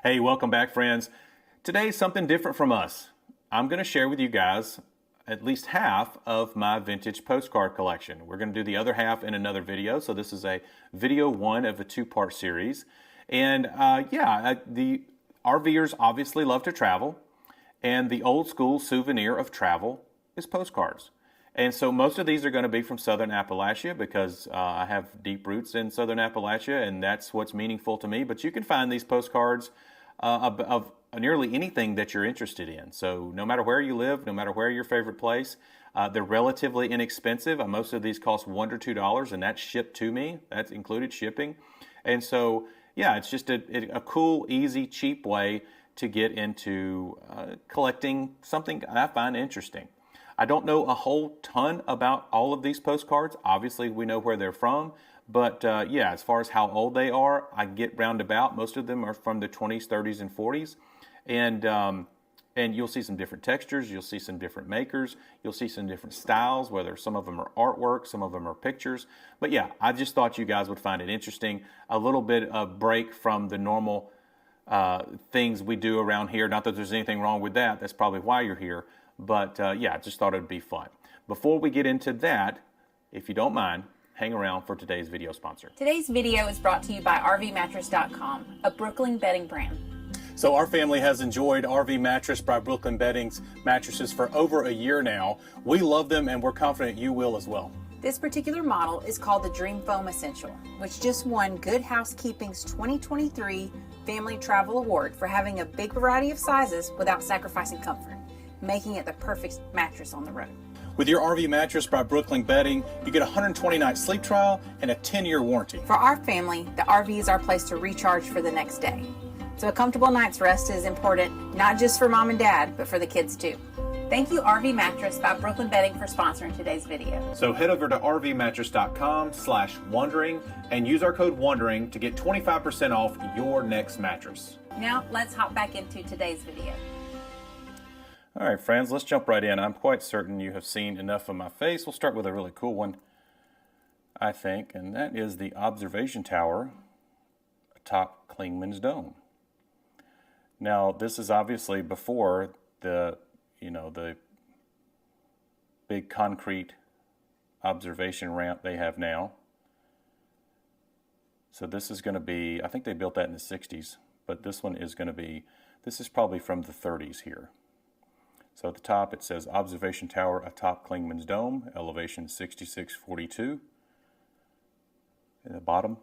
Hey, welcome back, friends. Today's something different from us. I'm going to share with you guys at least half of my vintage postcard collection. We're going to do the other half in another video, so this is a video one of a two-part series. And the RVers obviously love to travel, and the old school souvenir of travel is postcards. And so most of these are going to be from Southern Appalachia because I have deep roots in Southern Appalachia, and that's what's meaningful to me. But you can find these postcards of nearly anything that you're interested in. So no matter where you live, no matter where your favorite place, they're relatively inexpensive. Most of these cost $1 or $2, and that's shipped to me. That's included shipping. And so, yeah, it's just a cool, easy, cheap way to get into collecting something I find interesting. I don't know a whole ton about all of these postcards. Obviously, we know where they're from. But yeah, as far as how old they are, I get roundabout. Most of them are from the 20s, 30s, and 40s. And you'll see some different textures. You'll see some different makers. You'll see some different styles, whether some of them are artwork, some of them are pictures. But yeah, I just thought you guys would find it interesting. A little bit of break from the normal things we do around here. Not that there's anything wrong with that. That's probably why you're here. But yeah, I just thought it would be fun. Before we get into that, if you don't mind, hang around for today's video sponsor. Today's video is brought to you by rvmattress.com, a Brooklyn bedding brand. So our family has enjoyed RV Mattress by Brooklyn Bedding's mattresses for over a year now. We love them, and we're confident you will as well. This particular model is called the Dream Foam Essential, which just won Good Housekeeping's 2023 Family Travel Award for having a big variety of sizes without sacrificing comfort, making it the perfect mattress on the road. With your RV Mattress by Brooklyn Bedding, you get a 120-night sleep trial and a 10-year warranty. For our family, the RV is our place to recharge for the next day. So a comfortable night's rest is important, not just for mom and dad, but for the kids too. Thank you, RV Mattress by Brooklyn Bedding, for sponsoring today's video. So head over to rvmattress.com/wondering and use our code WONDERING to get 25% off your next mattress. Now let's hop back into today's video. All right, friends, let's jump right in. I'm quite certain you have seen enough of my face. We'll start with a really cool one, I think, and that is the observation tower atop Clingman's Dome. Now, this is obviously before the big concrete observation ramp they have now. So this is going to be, I think they built that in the 60s, but this one is going to be, this is probably from the 30s here. So at the top it says Observation Tower atop Clingman's Dome, elevation 6642. At the bottom,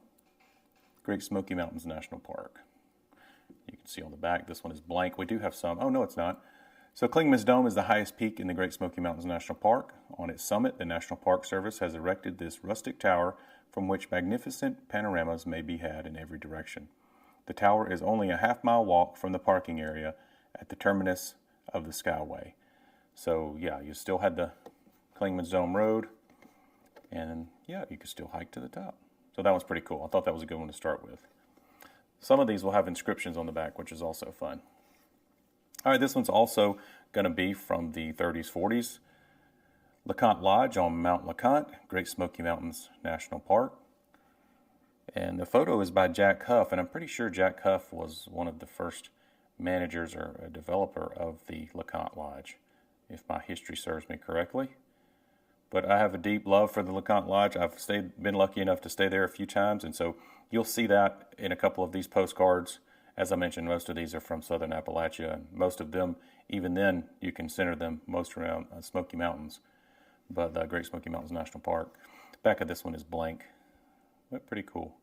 Great Smoky Mountains National Park. You can see on the back, this one is blank. We do have some, oh no it's not. So Clingman's Dome is the highest peak in the Great Smoky Mountains National Park. On its summit, the National Park Service has erected this rustic tower from which magnificent panoramas may be had in every direction. The tower is only a half-mile walk from the parking area at the terminus of the Skyway. So yeah, you still had the Clingman's Dome Road, and yeah, you could still hike to the top. So that was pretty cool. I thought that was a good one to start with. Some of these will have inscriptions on the back, which is also fun. All right, this one's also going to be from the 30s, 40s. LeConte Lodge on Mount LeConte, Great Smoky Mountains National Park. And the photo is by Jack Huff, and I'm pretty sure Jack Huff was one of the first managers or a developer of the LeConte Lodge, if my history serves me correctly. But I have a deep love for the LeConte Lodge. I've been lucky enough to stay there a few times, and so you'll see that in a couple of these postcards. As I mentioned, most of these are from Southern Appalachia, and most of them, even then, you can center them most around Smoky Mountains, but the Great Smoky Mountains National Park. The back of this one is blank, but pretty cool.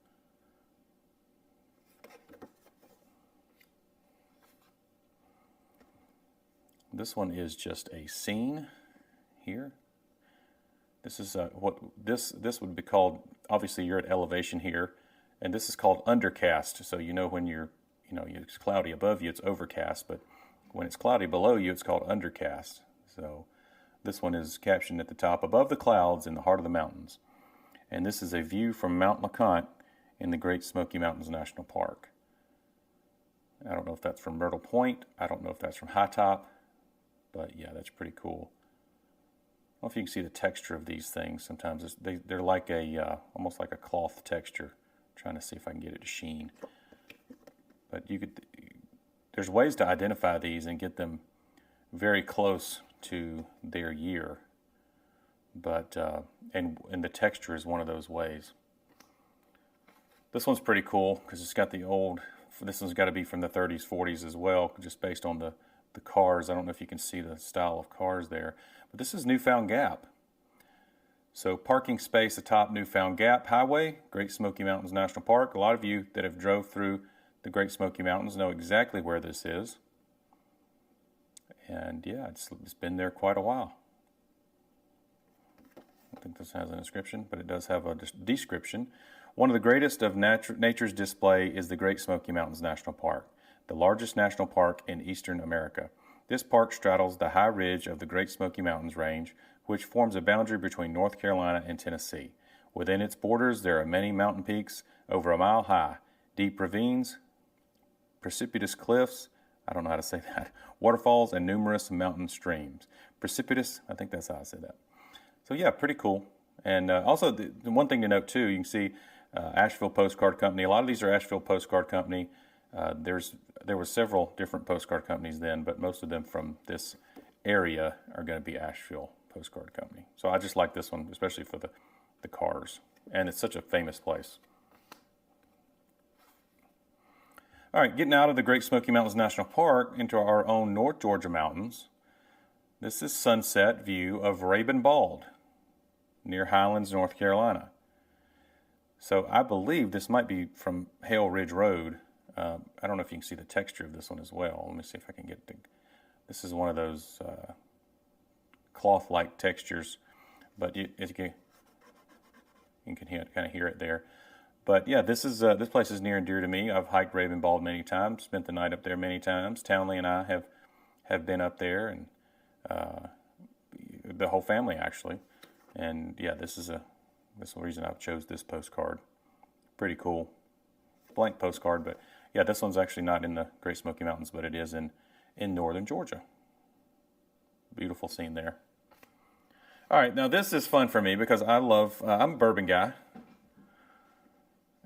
This one is just a scene here. This is what this would be called. Obviously, you're at elevation here, and this is called undercast. So you know when it's cloudy above you, it's overcast, but when it's cloudy below you, it's called undercast. So this one is captioned at the top, above the clouds in the heart of the mountains. And this is a view from Mount LeConte in the Great Smoky Mountains National Park. I don't know if that's from Myrtle Point. I don't know if that's from High Top. But yeah, that's pretty cool. I don't know if you can see the texture of these things. Sometimes they're like almost like a cloth texture. I'm trying to see if I can get it to sheen. But you could there's ways to identify these and get them very close to their year. But, and the texture is one of those ways. This one's pretty cool because it's got the old, this one's got to be from the 30s, 40s as well, just based on the cars. I don't know if you can see the style of cars there. But this is Newfound Gap. So parking space atop Newfound Gap Highway, Great Smoky Mountains National Park. A lot of you that have drove through the Great Smoky Mountains know exactly where this is. And yeah, it's been there quite a while. I think this has an inscription, but it does have a description. One of the greatest of nature's display is the Great Smoky Mountains National Park, the largest national park in eastern America. This park straddles the high ridge of the Great Smoky Mountains range, which forms a boundary between North Carolina and Tennessee. Within its borders, there are many mountain peaks over a mile high, deep ravines, precipitous cliffs, I don't know how to say that, waterfalls, and numerous mountain streams. Precipitous, I think that's how I say that. So yeah, pretty cool. And also, the one thing to note too, you can see Asheville Postcard Company. A lot of these are Asheville Postcard Company. There were several different postcard companies then, but most of them from this area are going to be Asheville Postcard Company. So I just like this one, especially for the cars. And it's such a famous place. All right, getting out of the Great Smoky Mountains National Park into our own North Georgia mountains. This is sunset view of Rabun Bald near Highlands, North Carolina. So I believe this might be from Hale Ridge Road. I don't know if you can see the texture of this one as well. Let me see if I can get the, this is one of those cloth-like textures, but you can kind of hear it there. But yeah, this place is near and dear to me. I've hiked Rabun Bald many times, spent the night up there many times. Townley and I have been up there, and the whole family actually. And yeah, this is the reason I chose this postcard. Pretty cool, blank postcard. But yeah, this one's actually not in the Great Smoky Mountains, but it is in northern Georgia. Beautiful scene there. All right, now this is fun for me because I love, I'm a bourbon guy.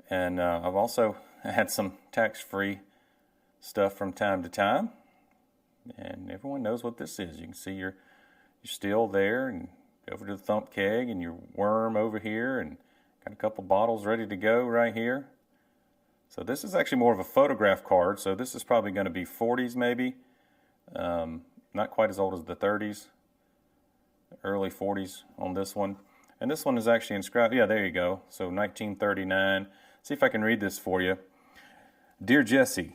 And I've also had some tax-free stuff from time to time. And everyone knows what this is. You can see your still there, and over to the thump keg, and your worm over here, and got a couple bottles ready to go right here. So this is actually more of a photograph card. So this is probably going to be 40's maybe. Not quite as old as the 30's. Early 40's on this one. And this one is actually inscribed. Yeah, there you go. So 1939. See if I can read this for you. Dear Jesse,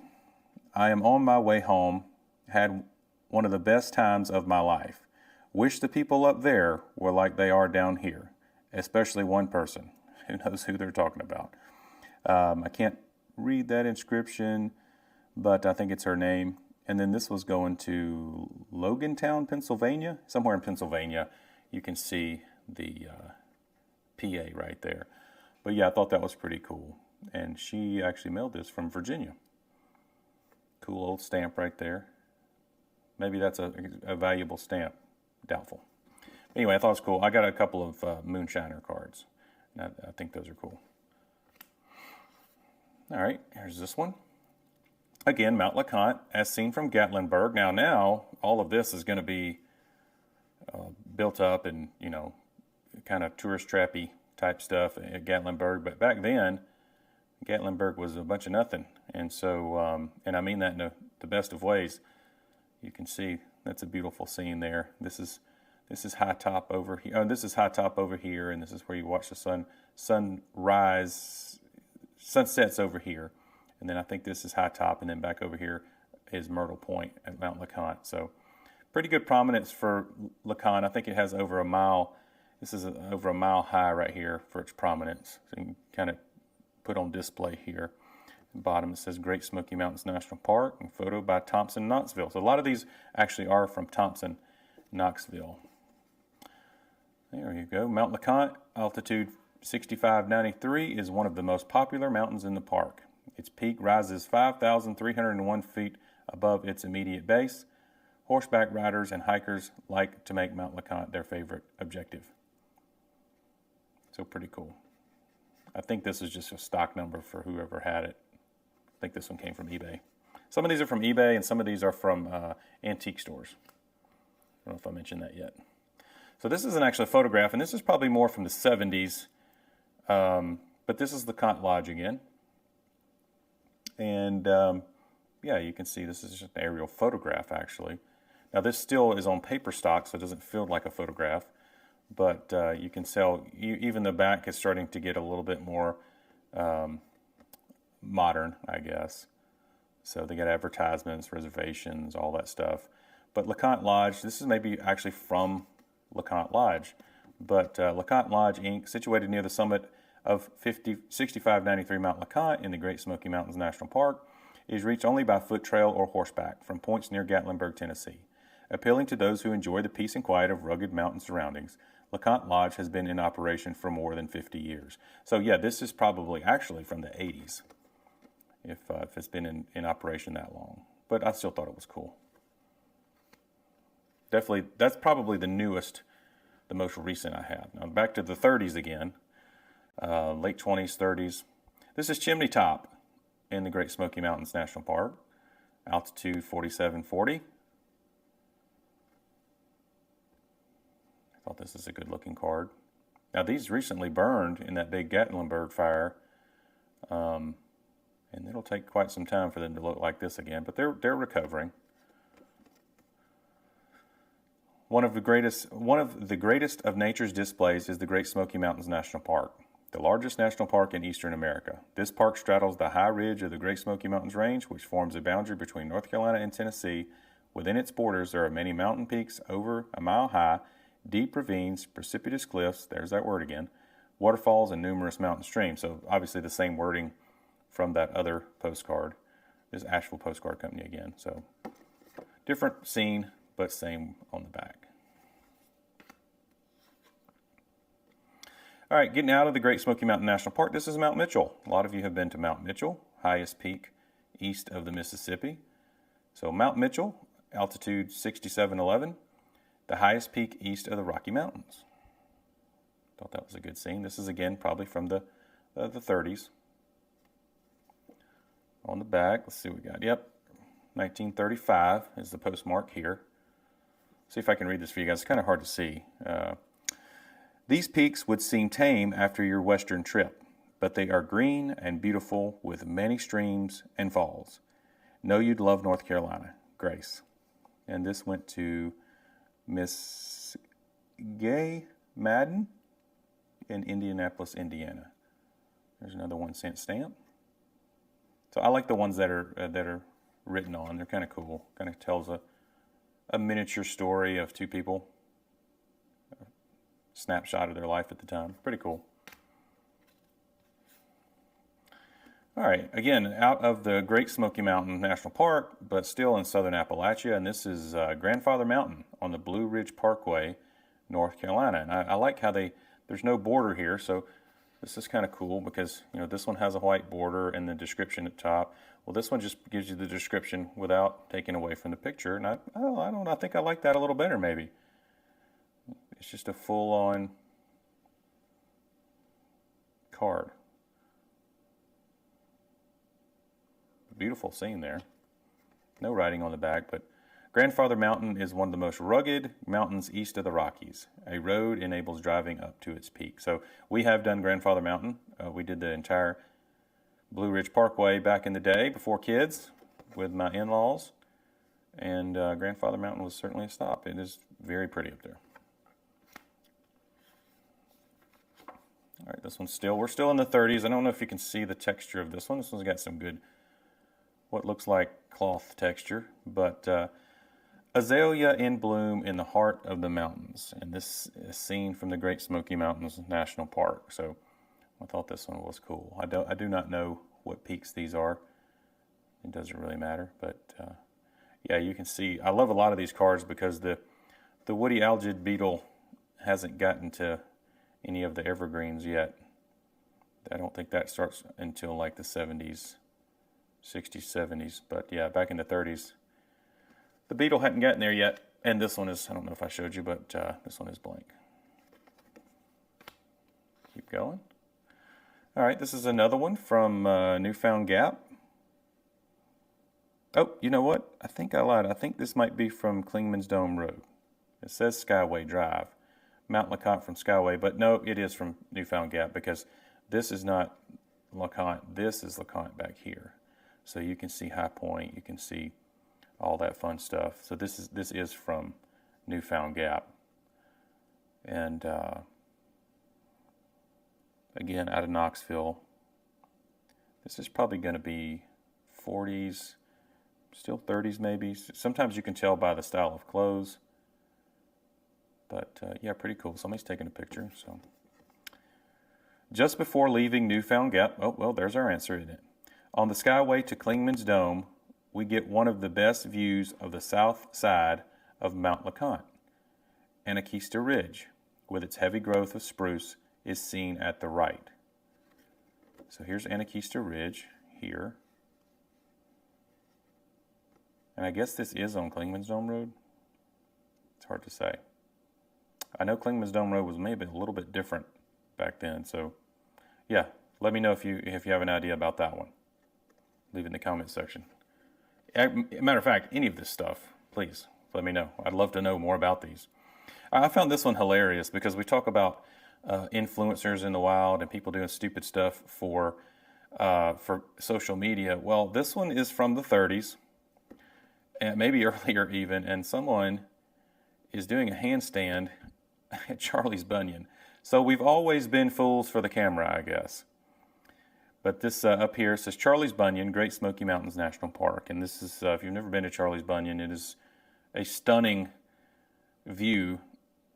I am on my way home. Had one of the best times of my life. Wish the people up there were like they are down here, especially one person. Who knows who they're talking about? I can't read that inscription, but I think it's her name. And then this was going to Logantown, Pennsylvania. Somewhere in Pennsylvania, you can see the PA right there. But yeah, I thought that was pretty cool. And she actually mailed this from Virginia. Cool old stamp right there. Maybe that's a valuable stamp. Doubtful. Anyway, I thought it was cool. I got a couple of Moonshiner cards. And I think those are cool. All right, here's this one. Again, Mount LeConte, as seen from Gatlinburg. Now, all of this is going to be built up and, you know, kind of tourist trappy type stuff at Gatlinburg. But back then, Gatlinburg was a bunch of nothing. And so, and I mean that in the best of ways. You can see that's a beautiful scene there. This is high top over here. Oh, this is high top over here, and this is where you watch the sunrise, sunsets over here. And then I think this is high top, and then back over here is Myrtle Point at Mount LeConte. So pretty good prominence for LeConte. I think it has over a mile. This is over a mile high right here for its prominence. So you can kind of put on display here. At the bottom it says Great Smoky Mountains National Park, and photo by Thompson, Knoxville. So a lot of these actually are from Thompson, Knoxville. There you go. Mount LeConte, altitude 6593, is one of the most popular mountains in the park. Its peak rises 5,301 feet above its immediate base. Horseback riders and hikers like to make Mount LeConte their favorite objective. So pretty cool. I think this is just a stock number for whoever had it. I think this one came from eBay. Some of these are from eBay, and some of these are from antique stores. I don't know if I mentioned that yet. So this isn't actually a photograph, and this is probably more from the 70s. But this is LeConte Lodge again. And yeah, you can see this is just an aerial photograph, actually. Now this still is on paper stock, so it doesn't feel like a photograph. But you can tell, even the back is starting to get a little bit more modern, I guess. So they got advertisements, reservations, all that stuff. But LeConte Lodge, this is maybe actually from LeConte Lodge. But LeConte Lodge, Inc., situated near the summit of 6593 Mount LeConte in the Great Smoky Mountains National Park, is reached only by foot trail or horseback from points near Gatlinburg, Tennessee. Appealing to those who enjoy the peace and quiet of rugged mountain surroundings, LeConte Lodge has been in operation for more than 50 years. So yeah, this is probably actually from the 80s, if it's been in operation that long. But I still thought it was cool. Definitely, that's probably the newest, the most recent I have. Now back to the 30s again, late 20s, 30s. This is Chimney Top in the Great Smoky Mountains National Park, altitude 4740. I thought this is a good looking card. Now these recently burned in that big Gatlinburg fire, and it'll take quite some time for them to look like this again, but they're recovering. One of the greatest of nature's displays is the Great Smoky Mountains National Park, the largest national park in eastern America. This park straddles the high ridge of the Great Smoky Mountains Range, which forms a boundary between North Carolina and Tennessee. Within its borders, there are many mountain peaks over a mile high, deep ravines, precipitous cliffs, there's that word again, waterfalls, and numerous mountain streams. So obviously the same wording from that other postcard. This is Asheville Postcard Company again. So different scene, but same on the back. All right, getting out of the Great Smoky Mountain National Park, this is Mount Mitchell. A lot of you have been to Mount Mitchell, highest peak east of the Mississippi. So Mount Mitchell, altitude 6711, the highest peak east of the Rocky Mountains. Thought that was a good scene. This is again probably from the 30s. On the back, let's see what we got. Yep, 1935 is the postmark here. See if I can read this for you guys. It's kind of hard to see. These peaks would seem tame after your western trip, but they are green and beautiful with many streams and falls. Know you'd love North Carolina. Grace. And this went to Miss Gay Madden in Indianapolis, Indiana. There's another 1-cent stamp. So I like the ones that are written on. They're kind of cool. Kind of tells a miniature story of two people. A snapshot of their life at the time. Pretty cool. All right, again, out of the Great Smoky Mountain National Park, but still in southern Appalachia, and this is Grandfather Mountain on the Blue Ridge Parkway, North Carolina. And I like how there's no border here, so this is kind of cool because, you know, this one has a white border and the description at the top. Well, this one just gives you the description without taking away from the picture, and I don't know, I think I like that a little better maybe. It's just a full-on card. Beautiful scene there. No writing on the back, but Grandfather Mountain is one of the most rugged mountains east of the Rockies. A road enables driving up to its peak. So we have done Grandfather Mountain. We did the entire Blue Ridge Parkway back in the day before kids with my in-laws. And Grandfather Mountain was certainly a stop. It is very pretty up there. All right, this one's we're still in the 30s. I don't know if you can see the texture of this one. This one's got some good, what looks like cloth texture, but azalea in bloom in the heart of the mountains. And this is seen from the Great Smoky Mountains National Park. So I thought this one was cool. I do not know what peaks these are. It doesn't really matter, but yeah, you can see. I love a lot of these cards because the woody algid beetle hasn't gotten to any of the evergreens yet. I don't think that starts until like the 70s. 60s, 70s, but yeah, back in the 30s. The beetle hadn't gotten there yet, and this one is, I don't know if I showed you, but this one is blank. Keep going. All right, this is another one from Newfound Gap. Oh, you know what? I think I lied. I think this might be from Clingman's Dome Road. It says Skyway Drive, Mount LeConte from Skyway, but no, it is from Newfound Gap because this is not LeConte. This is LeConte back here. So you can see High Point. You can see all that fun stuff. So this is from Newfound Gap. And again, out of Knoxville. This is probably going to be 40's, still 30's maybe. Sometimes you can tell by the style of clothes. But yeah, pretty cool. Somebody's taking a picture. So just before leaving Newfound Gap, oh, well, there's our answer, isn't it? On the Skyway to Clingman's Dome, we get one of the best views of the south side of Mount LeConte. Anakista Ridge, with its heavy growth of spruce, is seen at the right. So here's Anakista Ridge here. And I guess this is on Clingman's Dome Road. It's hard to say. I know Clingman's Dome Road was maybe a little bit different back then. So yeah, let me know if you have an idea about that one. Leave it in the comment section. Matter of fact, any of this stuff, please let me know. I'd love to know more about these. I found this one hilarious because we talk about influencers in the wild and people doing stupid stuff for social media. Well, this one is from the 30's, and maybe earlier even, and someone is doing a handstand at Charlie's Bunion. So we've always been fools for the camera, I guess. But this up here says Charlie's Bunion, Great Smoky Mountains National Park. And this is, if you've never been to Charlie's Bunion, it is a stunning view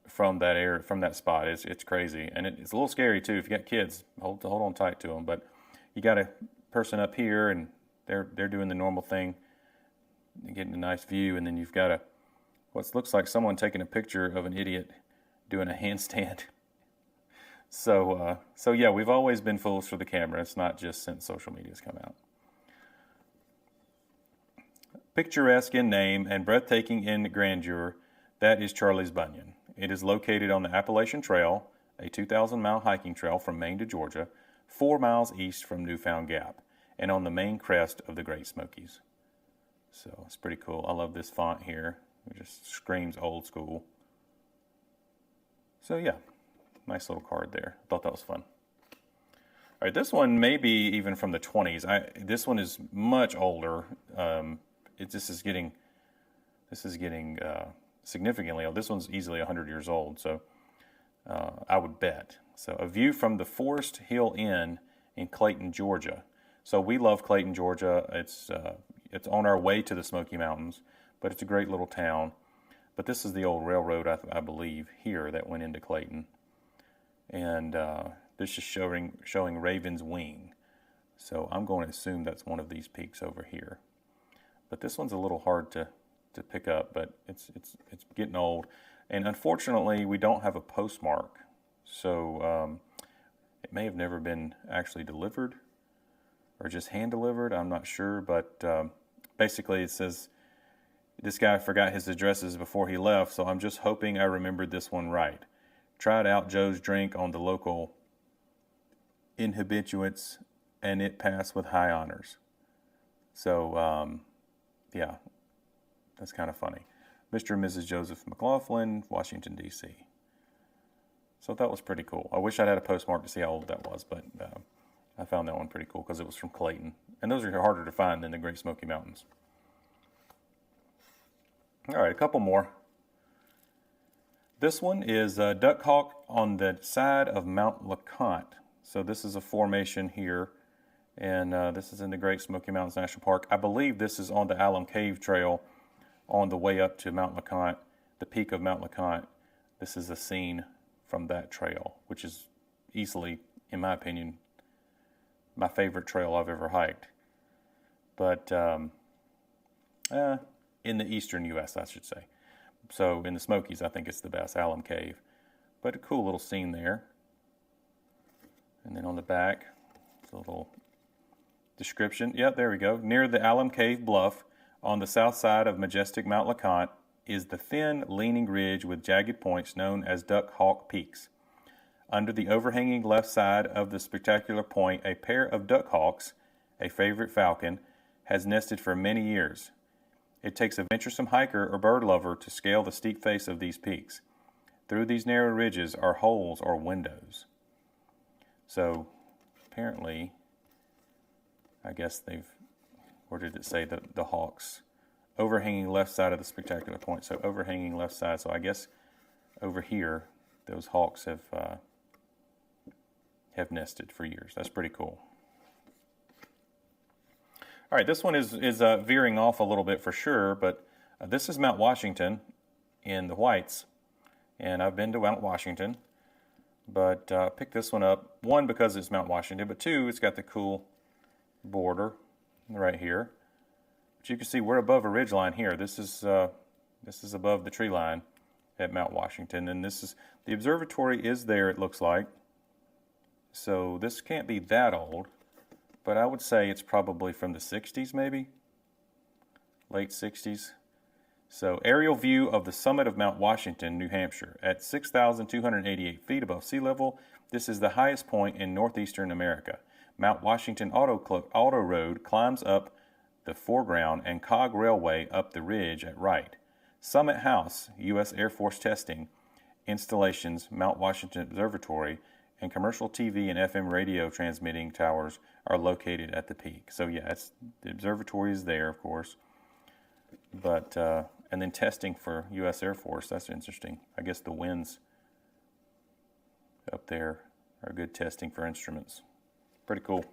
from that area, from that spot. It's crazy. And it's a little scary too. If you got kids, hold on tight to them. But you got a person up here and they're doing the normal thing, getting a nice view. And then you've got what looks like someone taking a picture of an idiot doing a handstand. So yeah, we've always been fools for the camera. It's not just since social media's come out. Picturesque in name and breathtaking in grandeur, that is Charlie's Bunion. It is located on the Appalachian Trail, a 2,000-mile hiking trail from Maine to Georgia, 4 miles east from Newfound Gap, and on the main crest of the Great Smokies. So it's pretty cool. I love this font here. It just screams old school. So yeah, nice little card there. I thought that was fun. All right, this one may be even from the 20's. This one is much older. This is getting significantly old. This one's easily 100 years old, so I would bet. So a view from the Forest Hill Inn in Clayton, Georgia. So we love Clayton, Georgia. It's on our way to the Smoky Mountains, but it's a great little town. But this is the old railroad, I believe, here that went into Clayton. And this is showing Raven's Wing. So I'm going to assume that's one of these peaks over here. But this one's a little hard to pick up, but it's getting old. And unfortunately, we don't have a postmark. So it may have never been actually delivered or just hand-delivered. I'm not sure, but basically it says, this guy forgot his addresses before he left, so I'm just hoping I remembered this one right. Tried out Joe's drink on the local inhabituants, and it passed with high honors. So, yeah, that's kind of funny. Mr. and Mrs. Joseph McLaughlin, Washington, D.C. So that was pretty cool. I wish I'd had a postmark to see how old that was, but I found that one pretty cool because it was from Clayton. And those are harder to find than the Great Smoky Mountains. All right, a couple more. This one is Duck Hawk on the side of Mount LeConte. So this is a formation here, and this is in the Great Smoky Mountains National Park. I believe this is on the Alum Cave Trail on the way up to Mount LeConte, the peak of Mount LeConte. This is a scene from that trail, which is easily, in my opinion, my favorite trail I've ever hiked. But in the eastern U.S., I should say. So in the Smokies, I think it's the best, Alum Cave. But a cool little scene there. And then on the back, a little description. Yep, there we go. Near the Alum Cave Bluff, on the south side of majestic Mount LeConte, is the thin, leaning ridge with jagged points known as Duck Hawk Peaks. Under the overhanging left side of the spectacular point, a pair of duck hawks, a favorite falcon, has nested for many years. It takes a venturesome hiker or bird lover to scale the steep face of these peaks. Through these narrow ridges are holes or windows. So apparently, I guess where did it say the hawks? Overhanging left side of the spectacular point. So overhanging left side. So I guess over here, those hawks have nested for years. That's pretty cool. All right, this one is veering off a little bit for sure, but this is Mount Washington in the whites, and I've been to Mount Washington, but picked this one up, one, because it's Mount Washington, but two, it's got the cool border right here. But you can see we're above a ridge line here. This is above the tree line at Mount Washington, and the observatory is there, it looks like. So this can't be that old, but I would say it's probably from the 60s maybe, late 60s. So aerial view of the summit of Mount Washington, New Hampshire. At 6,288 feet above sea level, this is the highest point in northeastern America. Mount Washington Auto Road climbs up the foreground and Cog Railway up the ridge at right. Summit House, U.S. Air Force Testing, Installations, Mount Washington Observatory, and commercial TV and FM radio transmitting towers are located at the peak. So yeah, the observatory is there, of course. But, and then testing for U.S. Air Force, that's interesting. I guess the winds up there are good testing for instruments. Pretty cool.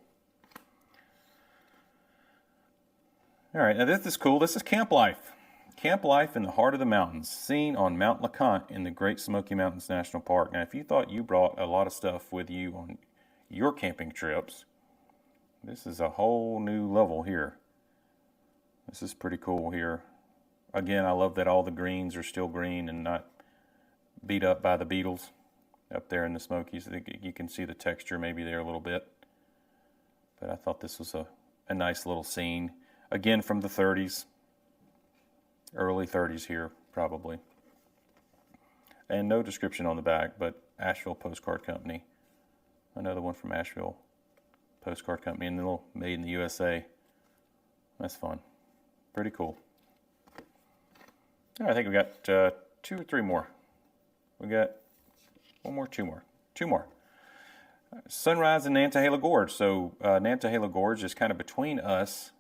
All right, now this is cool. This is camp life. Camp life in the heart of the mountains, seen on Mount LeConte in the Great Smoky Mountains National Park. Now, if you thought you brought a lot of stuff with you on your camping trips, this is a whole new level here. This is pretty cool here. Again, I love that all the greens are still green and not beat up by the beetles up there in the Smokies. You can see the texture maybe there a little bit. But I thought this was a nice little scene. Again, from the 30's. Early 30's here, probably. And no description on the back, but Asheville Postcard Company. Another one from Asheville Postcard Company, and a little made in the USA. That's fun. Pretty cool. All right, I think we got 2 or 3 more. We got one more, 2 more. 2 more. Sunrise in Nantahala Gorge. So Nantahala Gorge is kind of between us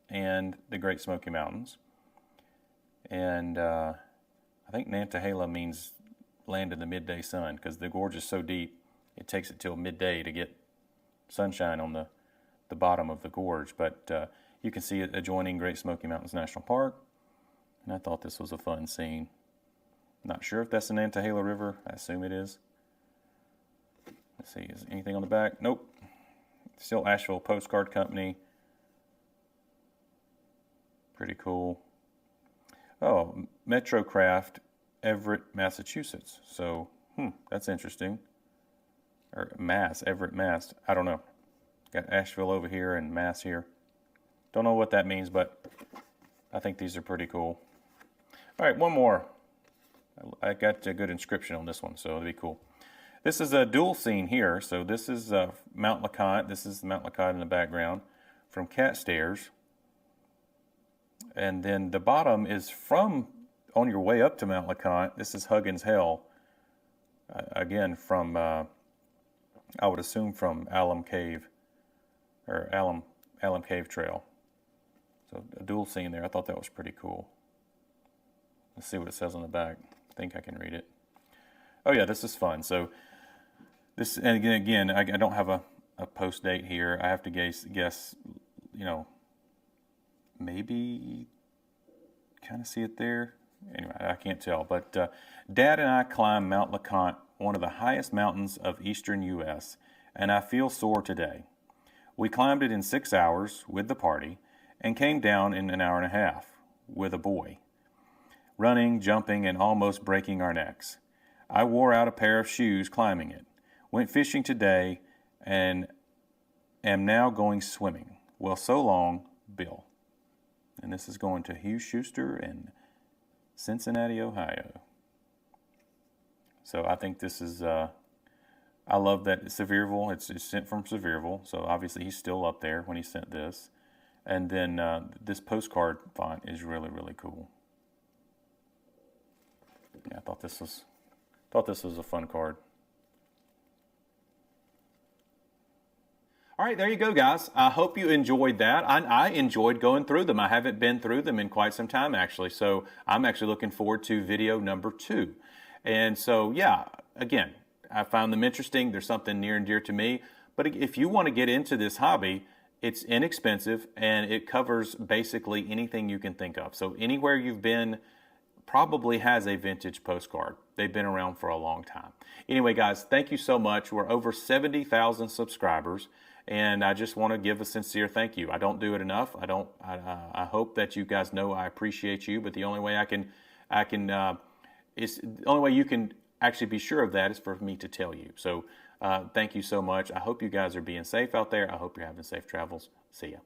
and the Great Smoky Mountains. And I think Nantahala means land in the midday sun, because the gorge is so deep, it takes it till midday to get sunshine on the bottom of the gorge. But you can see it adjoining Great Smoky Mountains National Park, and I thought this was a fun scene. Not sure if that's the Nantahala River. I assume it is. Let's see, is anything on the back? Nope. Still Asheville Postcard Company. Pretty cool. Oh, Metrocraft, Everett, Massachusetts. So, that's interesting. Or Everett, Mass. I don't know. Got Asheville over here and Mass here. Don't know what that means, but I think these are pretty cool. All right, one more. I got a good inscription on this one, so it'll be cool. This is a dual scene here. So this is Mount LeConte. This is Mount LeConte in the background from Cat Stairs. And then the bottom is from, on your way up to Mount LeConte, this is Huggins Hill. Again, from, I would assume from Alum Cave, or Alum Cave Trail. So a dual scene there. I thought that was pretty cool. Let's see what it says on the back. I think I can read it. Oh yeah, this is fun. So this, and again, I don't have a post date here. I have to guess, you know, maybe kind of see it there. Anyway, I can't tell. But Dad and I climbed Mount LeConte, one of the highest mountains of eastern U.S., and I feel sore today. We climbed it in 6 hours with the party and came down in an hour and a half with a boy, running, jumping, and almost breaking our necks. I wore out a pair of shoes climbing it, went fishing today, and am now going swimming. Well, so long, Bill. And this is going to Hugh Schuster in Cincinnati, Ohio. So I think this is, I love that Sevierville, it's sent from Sevierville, so obviously he's still up there when he sent this. And then this postcard font is really, really cool. Yeah, I thought this was a fun card. All right, there you go, guys. I hope you enjoyed that. I enjoyed going through them. I haven't been through them in quite some time, actually. So I'm actually looking forward to video number 2. And so, yeah, again, I found them interesting. They're something near and dear to me. But if you want to get into this hobby, it's inexpensive and it covers basically anything you can think of. So anywhere you've been probably has a vintage postcard. They've been around for a long time. Anyway, guys, thank you so much. We're over 70,000 subscribers. And I just want to give a sincere thank you. I don't do it enough. I hope that you guys know I appreciate you. But the only way the only way you can actually be sure of that is for me to tell you. So thank you so much. I hope you guys are being safe out there. I hope you're having safe travels. See ya.